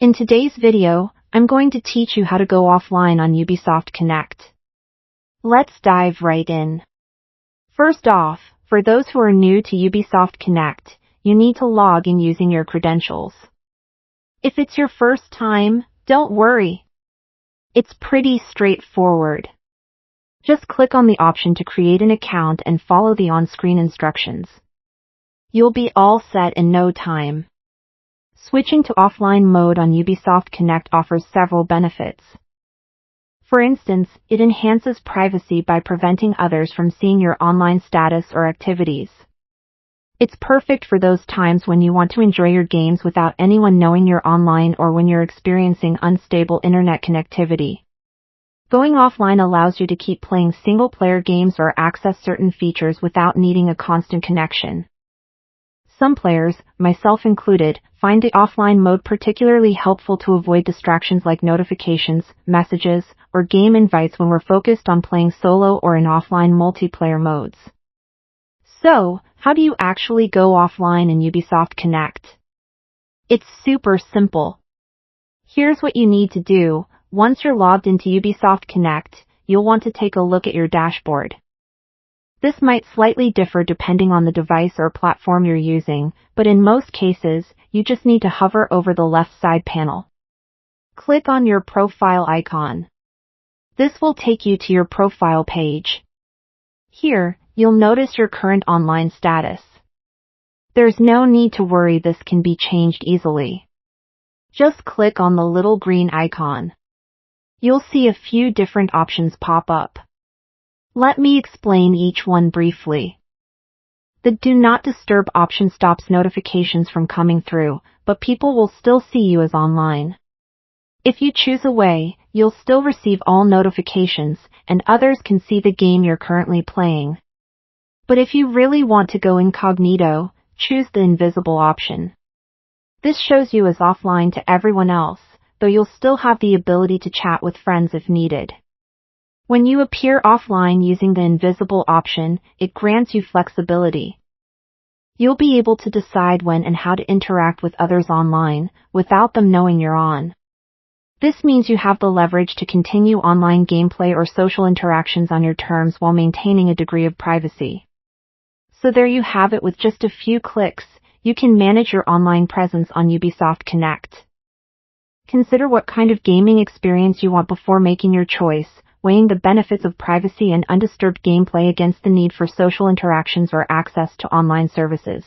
In today's video, I'm going to teach you how to go offline on Ubisoft Connect. Let's dive right in. First off, for those who are new to Ubisoft Connect, you need to log in using your credentials. If it's your first time, don't worry. It's pretty straightforward. Just click on the option to create an account and follow the on-screen instructions. You'll be all set in no time. Switching to offline mode on Ubisoft Connect offers several benefits. For instance, it enhances privacy by preventing others from seeing your online status or activities. It's perfect for those times when you want to enjoy your games without anyone knowing you're online or when you're experiencing unstable internet connectivity. Going offline allows you to keep playing single-player games or access certain features without needing a constant connection. Some players, myself included, find the offline mode particularly helpful to avoid distractions like notifications, messages, or game invites when we're focused on playing solo or in offline multiplayer modes. So, how do you actually go offline in Ubisoft Connect? It's super simple. Here's what you need to do. Once you're logged into Ubisoft Connect, you'll want to take a look at your dashboard. This might slightly differ depending on the device or platform you're using, but in most cases, you just need to hover over the left side panel. Click on your profile icon. This will take you to your profile page. Here, you'll notice your current online status. There's no need to worry, this can be changed easily. Just click on the little green icon. You'll see a few different options pop up. Let me explain each one briefly. The Do Not Disturb option stops notifications from coming through, but people will still see you as online. If you choose Away, you'll still receive all notifications, and others can see the game you're currently playing. But if you really want to go incognito, choose the Invisible option. This shows you as offline to everyone else, though you'll still have the ability to chat with friends if needed. When you appear offline using the Invisible option, it grants you flexibility. You'll be able to decide when and how to interact with others online, without them knowing you're on. This means you have the leverage to continue online gameplay or social interactions on your terms while maintaining a degree of privacy. So there you have it. With just a few clicks, you can manage your online presence on Ubisoft Connect. Consider what kind of gaming experience you want before making your choice, weighing the benefits of privacy and undisturbed gameplay against the need for social interactions or access to online services.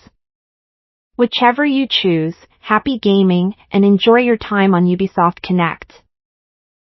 Whichever you choose, happy gaming and enjoy your time on Ubisoft Connect.